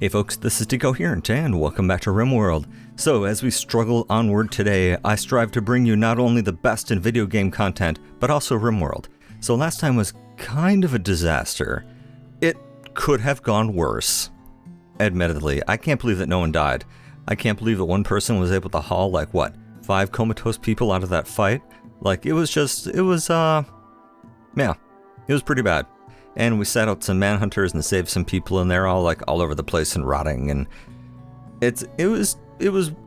Hey folks, this is Decoherent, and welcome back to Rimworld. So, as we struggle onward today, I strive to bring you not only the best in video game content, but also Rimworld. So last time was kind of a disaster. It could have gone worse. Admittedly, I can't believe that no one died. I can't believe that one person was able to haul, 5 comatose people out of that fight? It was pretty bad. And we sat out some manhunters and saved some people, and they're all all over the place and rotting, and it was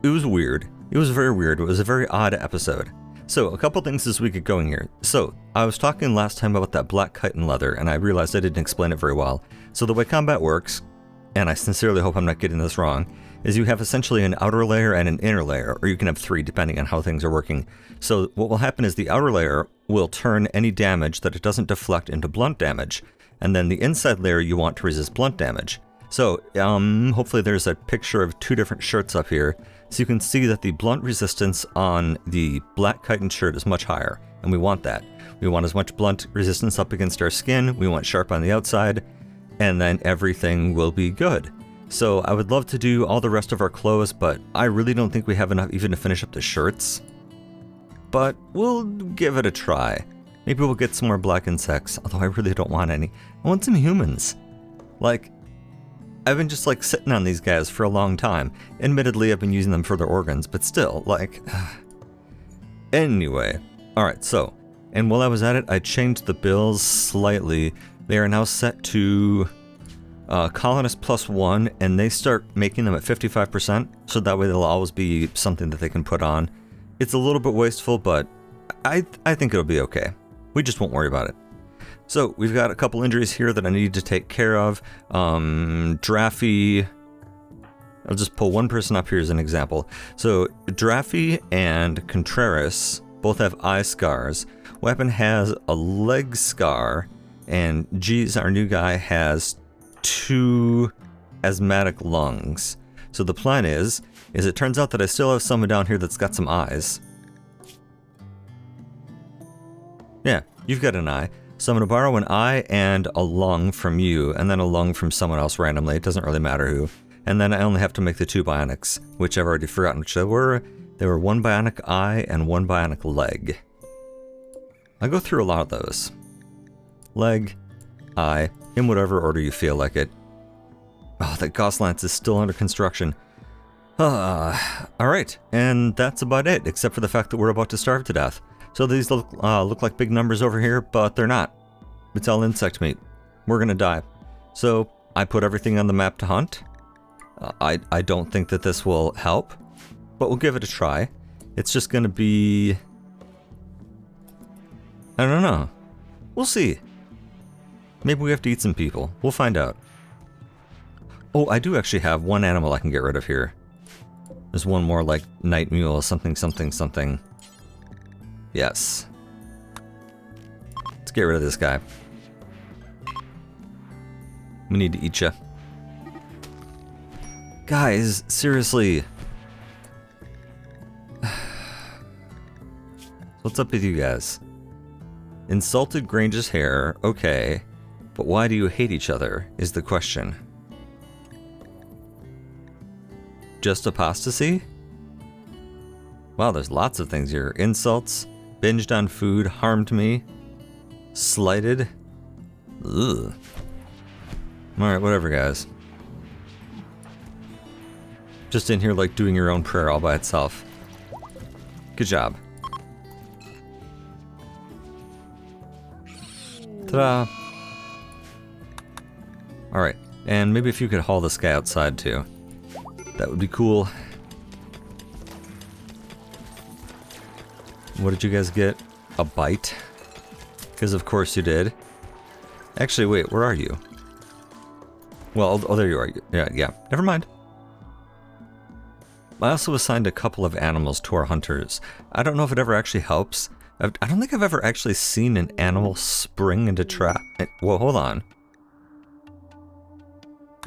weird. It was very weird. It was a very odd episode. So a couple things as we get going here. So I was talking last time about that black chitin leather, and I realized I didn't explain it very well. So the way combat works, and I sincerely hope I'm not getting this wrong, is you have essentially an outer layer and an inner layer, or you can have 3 depending on how things are working. So what will happen is the outer layer will turn any damage that it doesn't deflect into blunt damage, and then the inside layer you want to resist blunt damage. So hopefully there's a picture of 2 different shirts up here, so you can see that the blunt resistance on the black chitin shirt is much higher, and we want that. We want as much blunt resistance up against our skin, we want sharp on the outside, and then everything will be good. So I would love to do all the rest of our clothes, but I really don't think we have enough even to finish up the shirts. But we'll give it a try. Maybe we'll get some more black insects, although I really don't want any. I want some humans. I've been just sitting on these guys for a long time. Admittedly, I've been using them for their organs, but still, Anyway, alright, so, and while I was at it, I changed the bills slightly. They are now set to colonist +1, and they start making them at 55%, so that way they'll always be something that they can put on. It's a little bit wasteful, but I think it'll be okay. We just won't worry about it. So we've got a couple injuries here that I need to take care of. Draffy, I'll just pull one person up here as an example. So Draffy and Contreras both have eye scars. Weapon has a leg scar, and G's, our new guy, has 2 asthmatic lungs. So the plan is it turns out that I still have someone down here that's got some eyes. Yeah, you've got an eye. So I'm going to borrow an eye and a lung from you, and then a lung from someone else randomly. It doesn't really matter who. And then I only have to make the 2 bionics, which I've already forgotten which they were. They were 1 bionic eye and 1 bionic leg. I'll go through a lot of those. Leg, eye, in whatever order you feel like it. Oh, that Gauss Lance is still under construction. Alright, and that's about it, except for the fact that we're about to starve to death. So these look like big numbers over here, but they're not. It's all insect meat. We're gonna die. So I put everything on the map to hunt. I don't think that this will help, but we'll give it a try. It's just gonna be... I don't know. We'll see. Maybe we have to eat some people. We'll find out. Oh, I do actually have 1 animal I can get rid of here. There's one more night mule, something. Yes. Let's get rid of this guy. We need to eat ya. Guys, seriously. What's up with you guys? Insulted Grange's hair, okay. But why do you hate each other, is the question. Just apostasy? Wow, there's lots of things here. Insults. Binged on food, harmed me, slighted. Ugh. Alright, whatever, guys. Just in here doing your own prayer all by itself. Good job. Ta-da! Alright, and maybe if you could haul this guy outside too. That would be cool. What did you guys get? A bite? Because of course you did. Actually, wait, where are you? Well, oh, there you are. Yeah, never mind. I also assigned a couple of animals to our hunters. I don't know if it ever actually helps. I don't think I've ever actually seen an animal spring into trap. Well, hold on.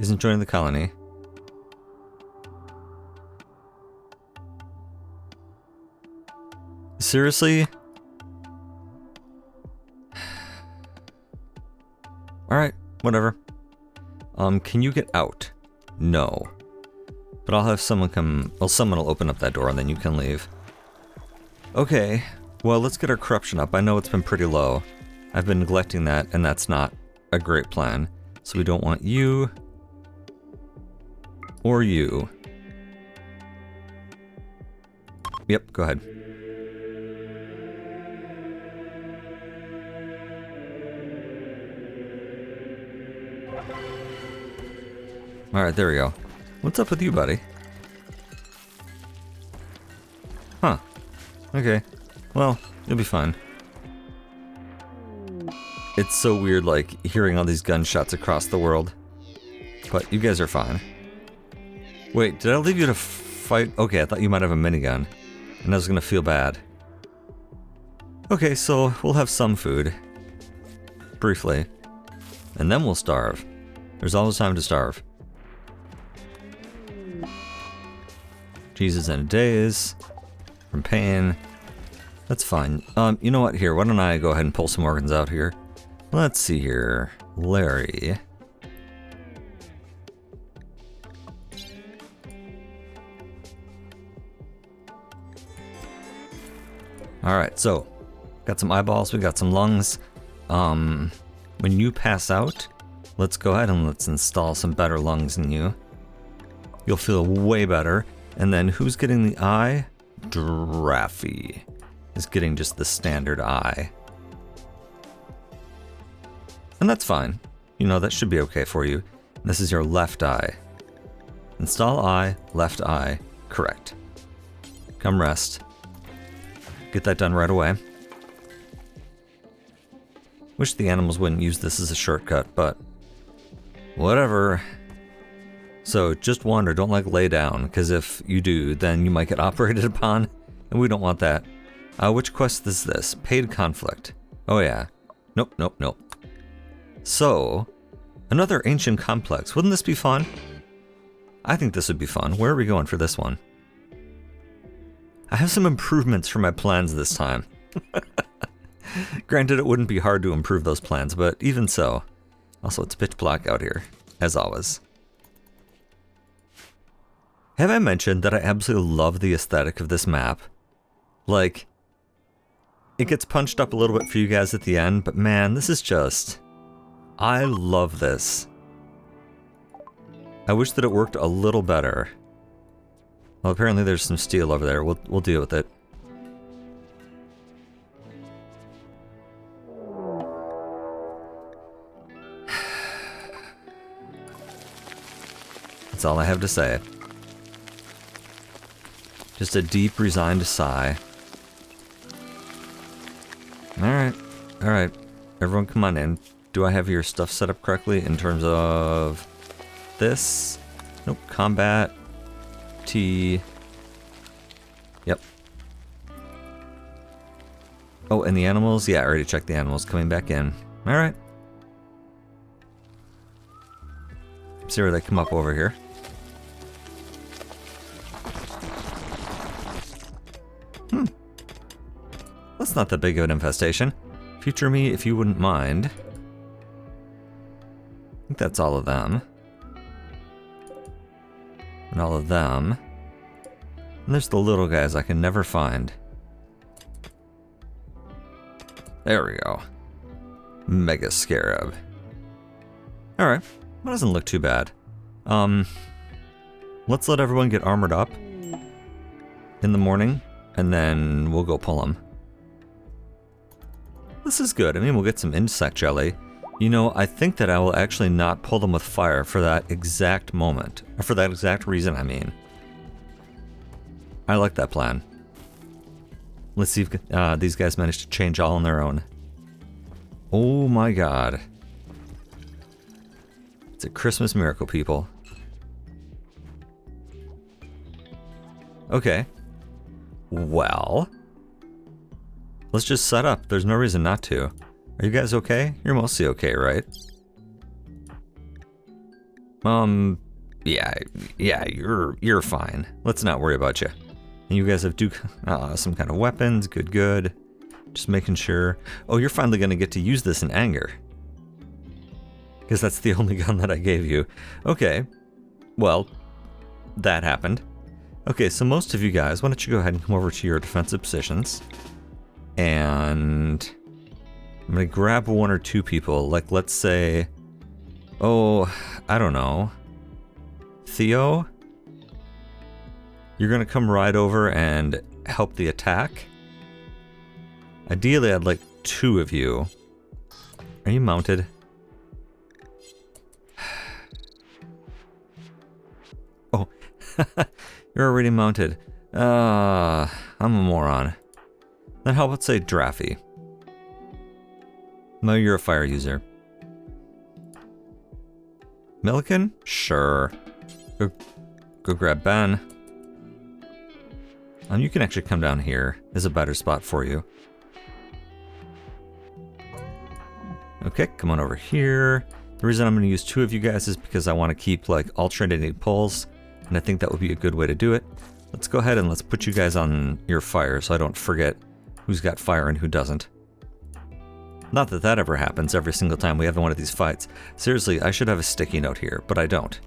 Isn't joining the colony. Seriously? Alright, whatever. Can you get out? No. But I'll have someone come... Well, someone will open up that door and then you can leave. Okay. Well, let's get our corruption up. I know it's been pretty low. I've been neglecting that, and that's not a great plan. So we don't want you... or you. Yep, go ahead. Alright, there we go. What's up with you, buddy? Huh. Okay. Well, you'll be fine. It's so weird, like, hearing all these gunshots across the world. But you guys are fine. Wait, did I leave you to fight? Okay, I thought you might have a minigun. And I was gonna feel bad. Okay, so we'll have some food. Briefly. And then we'll starve. There's always time to starve. Jesus and a days. From pain. That's fine. You know what? Here, why don't I go ahead and pull some organs out here? Let's see here. Larry. Alright, so got some eyeballs, we got some lungs. When you pass out, let's go ahead and let's install some better lungs in you. You'll feel way better. And then who's getting the eye? Draffy is getting just the standard eye. And that's fine. You know, that should be okay for you. This is your left eye. Install eye, left eye, correct. Come rest. Get that done right away. Wish the animals wouldn't use this as a shortcut, but whatever. So just wander, don't like lay down, because if you do, then you might get operated upon, and we don't want that. Which quest is this? Paid conflict. Oh yeah. Nope, nope, nope. So, another ancient complex. Wouldn't this be fun? I think this would be fun. Where are we going for this one? I have some improvements for my plans this time. Granted, it wouldn't be hard to improve those plans, but even so. Also, it's pitch black out here, as always. Have I mentioned that I absolutely love the aesthetic of this map? Like, it gets punched up a little bit for you guys at the end, but man, this is just... I love this. I wish that it worked a little better. Well, apparently there's some steel over there. We'll deal with it. That's all I have to say. Just a deep, resigned sigh. Alright. Alright. Everyone come on in. Do I have your stuff set up correctly in terms of this? Nope. Combat. T. Yep. Oh, and the animals? Yeah, I already checked the animals coming back in. Alright. See where they come up over here. That's not that big of an infestation. Future me, if you wouldn't mind. I think that's all of them. And all of them. And there's the little guys I can never find. There we go. Mega Scarab. Alright. That doesn't look too bad. Let's let everyone get armored up in the morning, and then we'll go pull them. This is good. I mean, we'll get some insect jelly. You know, I think that I will actually not pull them with fire for that exact moment. Or for that exact reason, I mean. I like that plan. Let's see if these guys manage to change all on their own. Oh my god. It's a Christmas miracle, people. Okay. Well, let's just set up. There's no reason not to. Are you guys okay? You're mostly okay, right? Yeah, you're fine. Let's not worry about you. And you guys have some kind of weapons. Good. Just making sure. Oh, you're finally gonna get to use this in anger. Because that's the only gun that I gave you. Okay. well, that happened. Okay, so most of you guys, why don't you go ahead and come over to your defensive positions. And I'm gonna grab 1 or 2 people, like let's say, oh, I don't know, Theo? You're gonna come right over and help the attack. Ideally, I'd like 2 of you. Are you mounted? Oh, you're already mounted. I'm a moron. Then how about say Draffy? No, you're a fire user. Milliken? Sure. Go grab Ben. You can actually come down here. There's a better spot for you. Okay, come on over here. The reason I'm going to use 2 of you guys is because I want to keep like alternating pulls, and I think that would be a good way to do it. Let's go ahead and let's put you guys on your fire so I don't forget who's got fire and who doesn't. Not that that ever happens every single time we have one of these fights. Seriously, I should have a sticky note here, but I don't.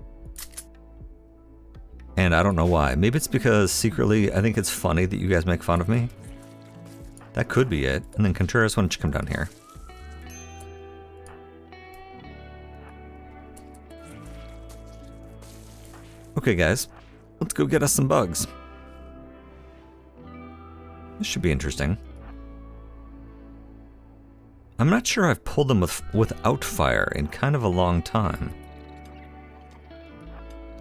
And I don't know why. Maybe it's because secretly I think it's funny that you guys make fun of me. That could be it. And then Contreras, why don't you come down here? Okay guys, let's go get us some bugs. This should be interesting. I'm not sure I've pulled them without fire in kind of a long time.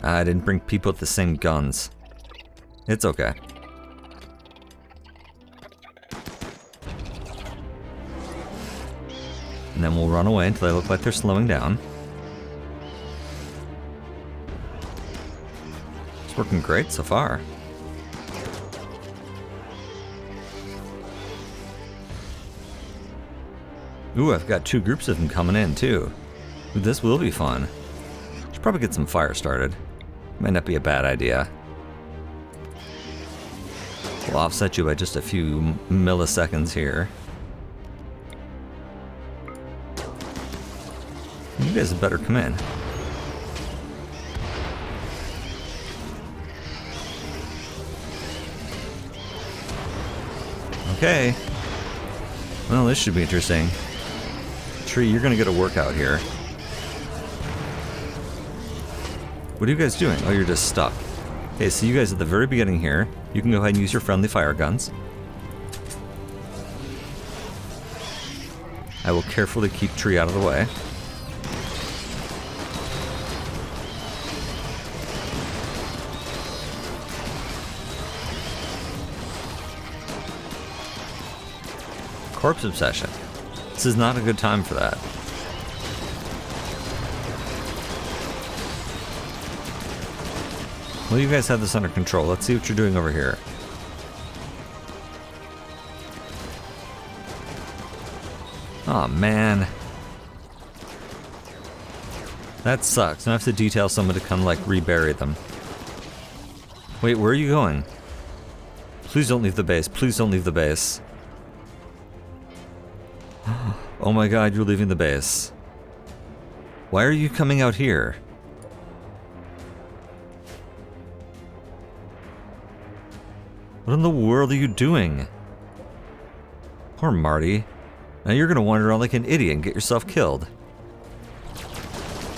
I didn't bring people with the same guns. It's okay. And then we'll run away until they look like they're slowing down. It's working great so far. Ooh, I've got 2 groups of them coming in too. Ooh, this will be fun. Should probably get some fire started. Might not be a bad idea. We'll offset you by just a few milliseconds here. You guys had better come in. Okay. Well, this should be interesting. Tree, you're gonna get a workout here. What are you guys doing? Oh, you're just stuck. Okay, so you guys at the very beginning here, you can go ahead and use your friendly fire guns. I will carefully keep Tree out of the way. Corpse obsession. This is not a good time for that. Well, you guys have this under control. Let's see what you're doing over here. Aw, man. That sucks. Now I have to detail someone to come, like, rebury them. Wait, where are you going? Please don't leave the base. Please don't leave the base. Oh my god, you're leaving the base. Why are you coming out here? What in the world are you doing? Poor Marty. Now you're gonna wander around like an idiot and get yourself killed.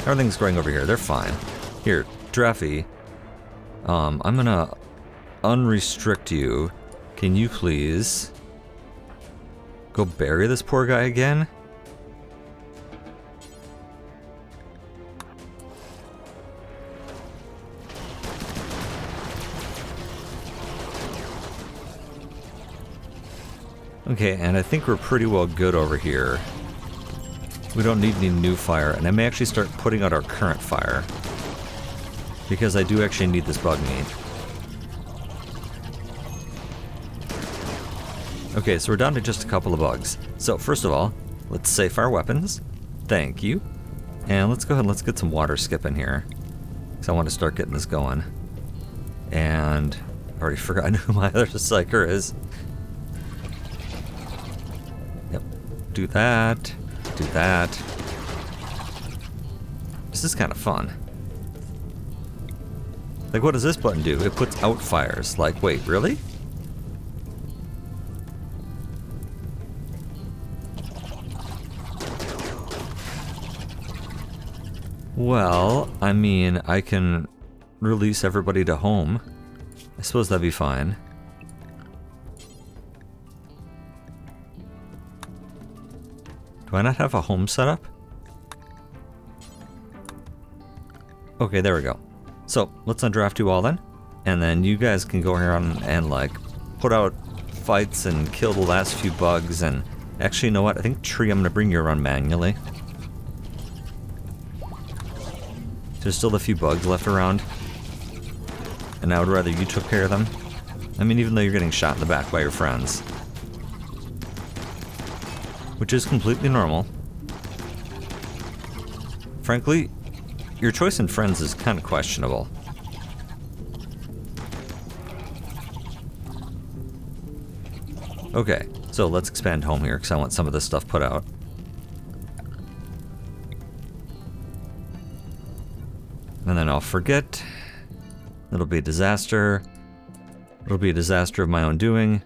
Everything's going over here. They're fine. Here, Draffy. I'm gonna unrestrict you. Can you please go bury this poor guy again? Okay, and I think we're pretty well good over here. We don't need any new fire, and I may actually start putting out our current fire. Because I do actually need this bug meat. Okay, so we're down to just a couple of bugs. So first of all, let's safe our weapons. Thank you. And let's go ahead and let's get some water skip in here. Because I want to start getting this going. And I already forgot who my other psyker is. Yep. Do that. Do that. This is kind of fun. Like, what does this button do? It puts out fires. Like, wait, really? Well, I mean, I can release everybody to home. I suppose that'd be fine. Do I not have a home set up? Okay, there we go. So, let's undraft you all then. And then you guys can go here on and like, put out fights and kill the last few bugs. And actually, you know what? I think Tree, I'm gonna bring you around manually. There's still a few bugs left around. And I would rather you took care of them. I mean, even though you're getting shot in the back by your friends. Which is completely normal. Frankly, your choice in friends is kind of questionable. Okay, so let's expand home here, because I want some of this stuff put out. And then I'll forget. It'll be a disaster. It'll be a disaster of my own doing.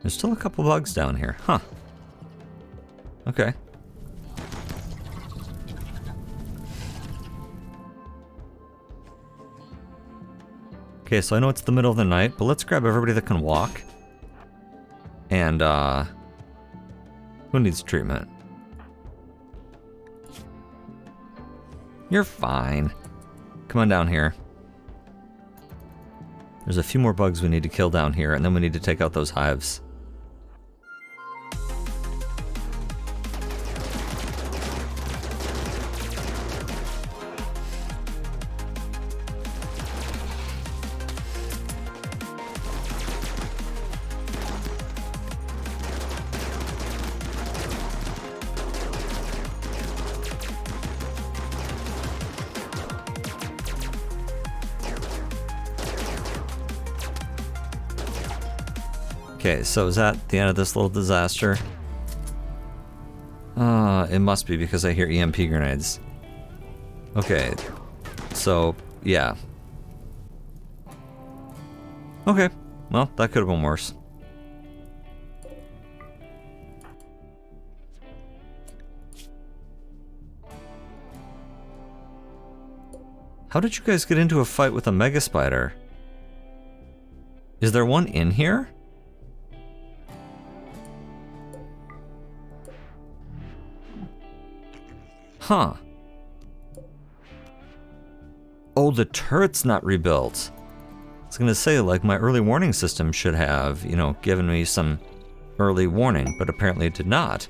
There's still a couple bugs down here. Huh. Okay. Okay, so I know it's the middle of the night, but let's grab everybody that can walk. And, who needs treatment? You're fine. Come on down here. There's a few more bugs we need to kill down here, and then we need to take out those hives. Okay, so is that the end of this little disaster? It must be because I hear EMP grenades. Okay, so, yeah. Okay, well, that could have been worse. How did you guys get into a fight with a mega spider? Is there one in here? Huh. Oh, the turret's not rebuilt. I was gonna say, like, my early warning system should have, you know, given me some early warning, but apparently it did not.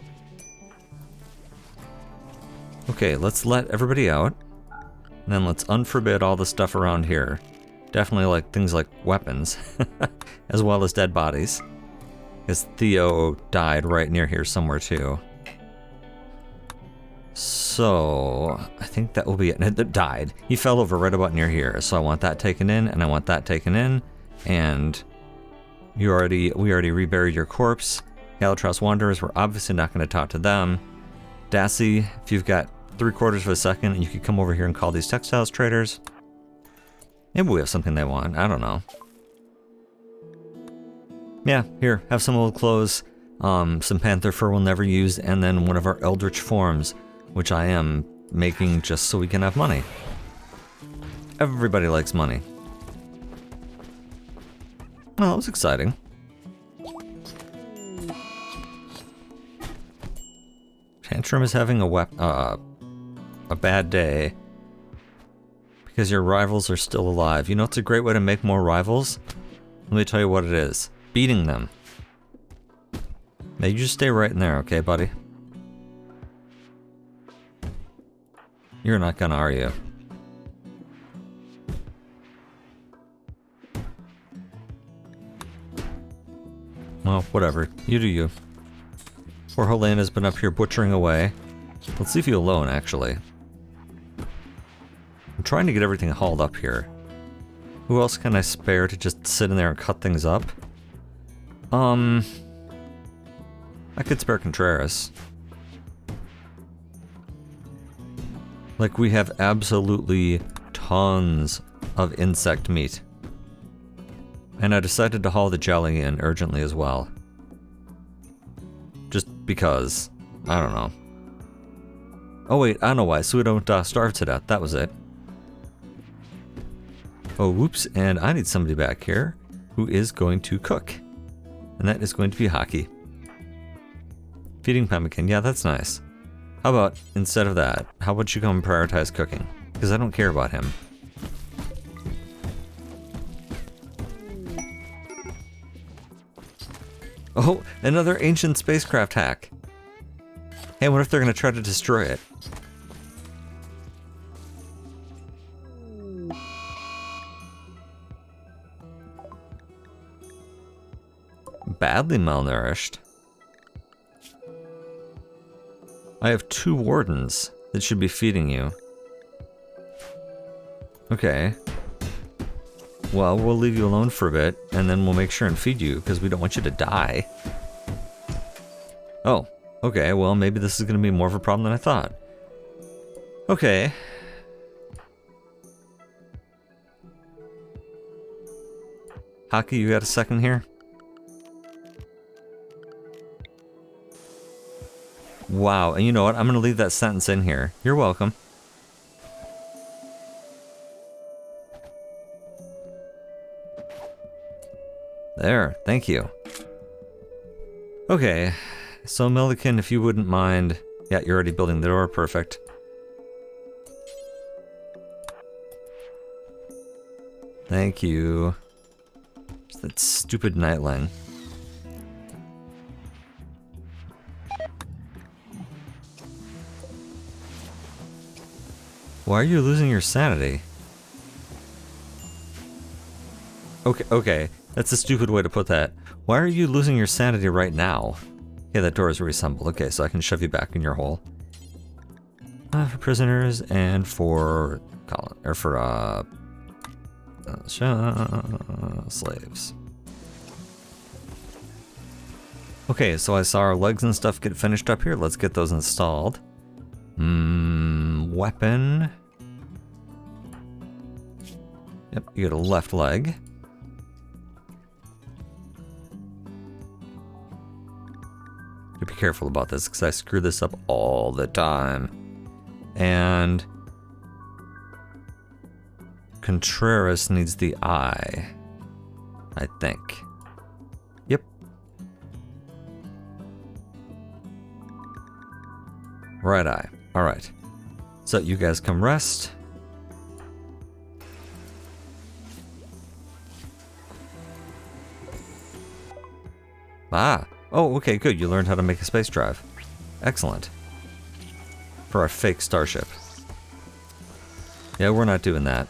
Okay, let's let everybody out. And then let's unforbid all the stuff around here. Definitely like things like weapons, as well as dead bodies. Because Theo died right near here somewhere too. So, I think that will be it. It died. He fell over right about near here. So I want that taken in, and I want that taken in. And we already reburied your corpse. Galatros Wanderers, we're obviously not going to talk to them. Dassy, if you've got 3/4 of a second, you could come over here and call these textiles traders. Maybe we have something they want. I don't know. Yeah, here, have some old clothes. Some panther fur we'll never use, and then one of our eldritch forms, which I am making just so we can have money. Everybody likes money. Well, that was exciting. Tantrum is having a bad day because your rivals are still alive. You know, it's a great way to make more rivals. Let me tell you what it is. Beating them. Now you just stay right in there, okay, buddy? You're not gonna, are you? Well, whatever. You do you. Poor Helena's been up here butchering away. Let's leave you alone, actually. I'm trying to get everything hauled up here. Who else can I spare to just sit in there and cut things up? I could spare Contreras. Like, we have absolutely tons of insect meat. And I decided to haul the jelly in urgently as well. Just because. I don't know. Oh wait, I know why. So we don't starve to death. That was it. Oh, whoops. And I need somebody back here who is going to cook. And that is going to be Hockey. Feeding pemmican. Yeah, that's nice. How about, instead of that, how about you come and prioritize cooking? Because I don't care about him. Oh, another ancient spacecraft hack. Hey, what if they're going to try to destroy it? Badly malnourished. I have 2 wardens that should be feeding you. Okay. Well, we'll leave you alone for a bit, and then we'll make sure and feed you, because we don't want you to die. Oh, okay, well, maybe this is going to be more of a problem than I thought. Okay. Hockey, you got a second here? Wow, and you know what? I'm going to leave that sentence in here. You're welcome. There, thank you. Okay, so Milliken, if you wouldn't mind... Yeah, you're already building the door, perfect. Thank you. It's that stupid nightling. Why are you losing your sanity? Okay, that's a stupid way to put that. Why are you losing your sanity right now? Yeah, that door is reassembled. Okay, so I can shove you back in your hole. For prisoners and for slaves. Okay, so I saw our legs and stuff get finished up here. Let's get those installed. Weapon. Yep, you get a left leg. Be careful about this because I screw this up all the time. And Contreras needs the eye, I think. Yep. Right eye. All right. So you guys come rest. Ah. Oh, okay, good. You learned how to make a space drive. Excellent. For our fake starship. Yeah, we're not doing that.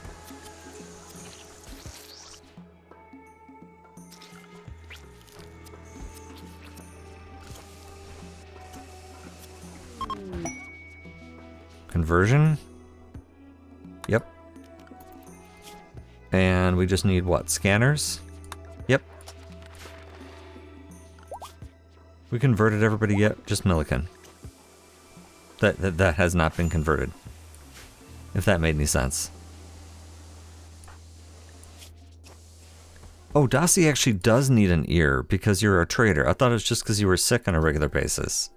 Conversion? Yep. And we just need what? Scanners? Yep. We converted everybody yet? Just Milliken. That has not been converted. If that made any sense. Oh, Dossie actually does need an ear because you're a trader. I thought it was just because you were sick on a regular basis.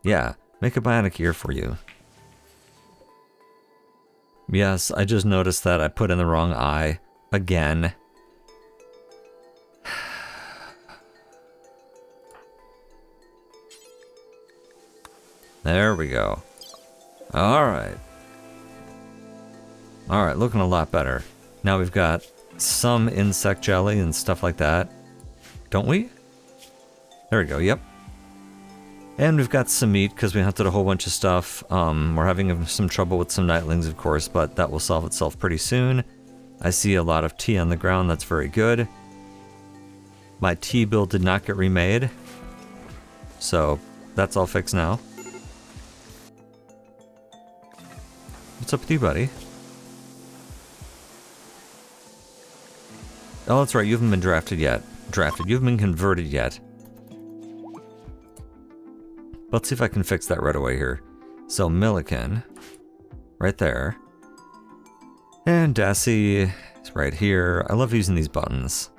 Yeah, make a bionic ear for you. Yes, I just noticed that I put in the wrong eye again. There we go. Alright. Alright, looking a lot better. Now we've got some insect jelly and stuff like that. Don't we? There we go, yep. And we've got some meat because we hunted a whole bunch of stuff. We're having some trouble with some nightlings, of course, but that will solve itself pretty soon. I see a lot of tea on the ground. That's very good. My tea bill did not get remade. So that's all fixed now. What's up with you, buddy? Oh, that's right. You haven't been drafted yet. You haven't been converted yet. Let's see if I can fix that right away here. So Milliken, right there. And Dassie, It's right here. I love using these buttons.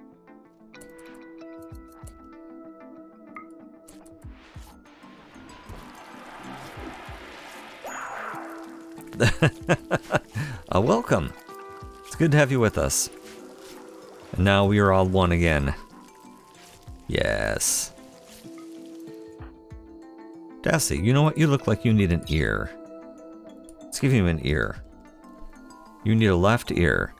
Welcome. It's good to have you with us. And now we are all one again. Yes. Dassy, you know what? You look like you need an ear. Let's give you an ear. You need a left ear.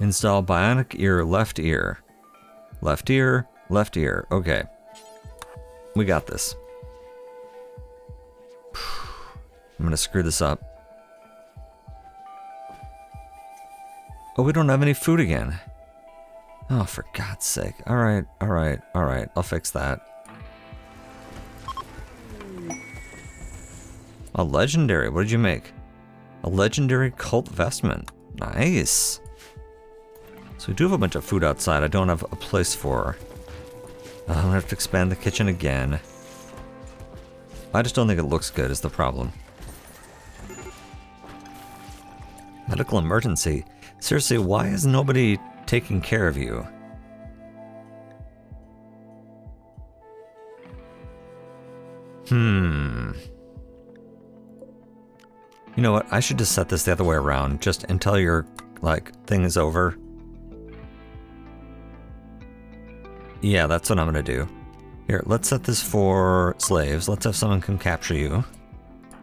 Install bionic ear, left ear. Left ear, left ear. Okay. We got this. I'm gonna screw this up. Oh, we don't have any food again. Oh, for God's sake. Alright, alright, alright. I'll fix that. A legendary. What did you make? A legendary cult vestment. Nice. So we do have a bunch of food outside I don't have a place for. I'm gonna have to expand the kitchen again. I just don't think it looks good is the problem. Medical emergency. Seriously, why is nobody taking care of you? You know what? I should just set this the other way around, just until your, like, thing is over. Yeah, that's what I'm gonna do. Here, let's set this for slaves. Let's have someone come capture you.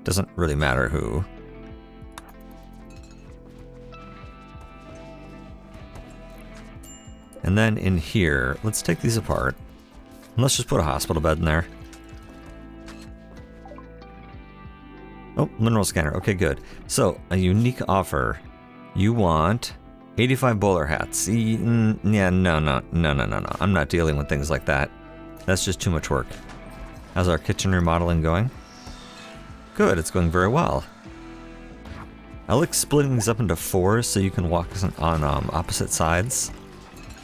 Doesn't really matter who. And then in here, let's take these apart. And let's just put a hospital bed in there. Oh, mineral scanner. Okay, good. So, a unique offer. You want 85 bowler hats. Yeah, no. I'm not dealing with things like that. That's just too much work. How's our kitchen remodeling going? Good, it's going very well. I like splitting these up into 4 so you can walk on opposite sides.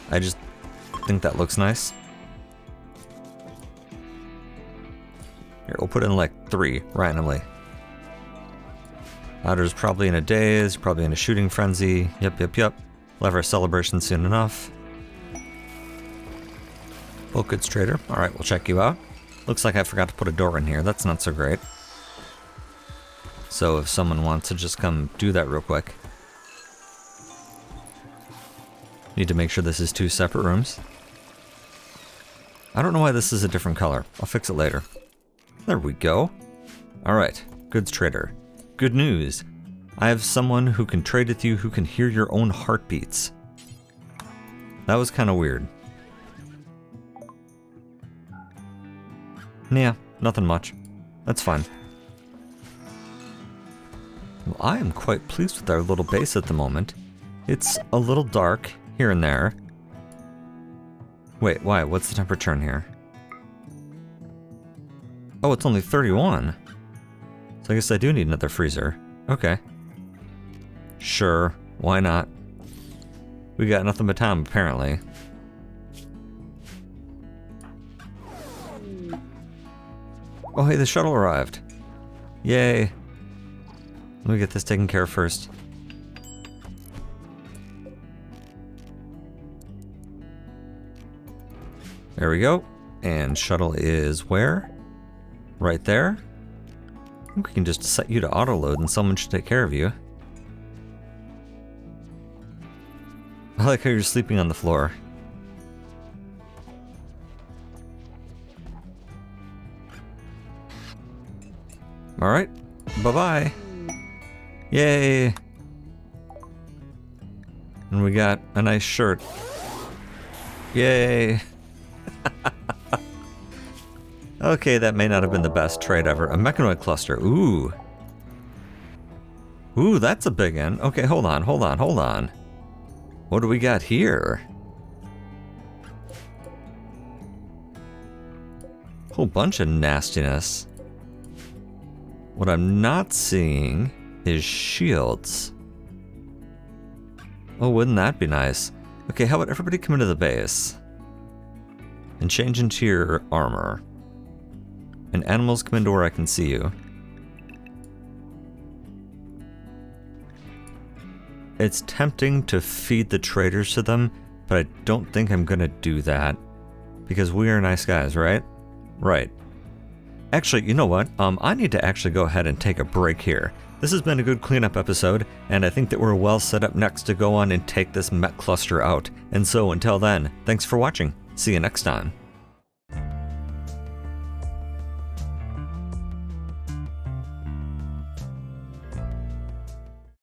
I just think that looks nice. Here, we'll put in like 3 randomly. Outer's probably in a daze, probably in a shooting frenzy. Yep. We'll have our celebration soon enough. Well, goods trader. Alright, we'll check you out. Looks like I forgot to put a door in here. That's not so great. So if someone wants to just come do that real quick. Need to make sure this is 2 separate rooms. I don't know why this is a different color. I'll fix it later. There we go. Alright, goods trader. Good news. I have someone who can trade with you who can hear your own heartbeats. That was kind of weird. Yeah, nothing much. That's fine. Well, I am quite pleased with our little base at the moment. It's a little dark here and there. Wait, why? What's the temperature in here? Oh, it's only 31. So I guess I do need another freezer. Okay. Sure, why not? We got nothing but time, apparently. Oh, hey, the shuttle arrived. Yay. Let me get this taken care of first. There we go. And shuttle is where? Right there. I think we can just set you to auto-load and someone should take care of you. I like how you're sleeping on the floor. Alright. Bye-bye. Yay. And we got a nice shirt. Yay. Okay, that may not have been the best trade ever. A mechanoid cluster. Ooh. Ooh, that's a big one. Okay, hold on. What do we got here? Whole bunch of nastiness. What I'm not seeing is shields. Oh, wouldn't that be nice? Okay, how about everybody come into the base and change into your armor. And animals come into where I can see you. It's tempting to feed the traitors to them, but I don't think I'm gonna do that. Because we are nice guys, right? Right. Actually, you know what? I need to actually go ahead and take a break here. This has been a good cleanup episode, and I think that we're well set up next to go on and take this mech cluster out. And so until then, thanks for watching. See you next time.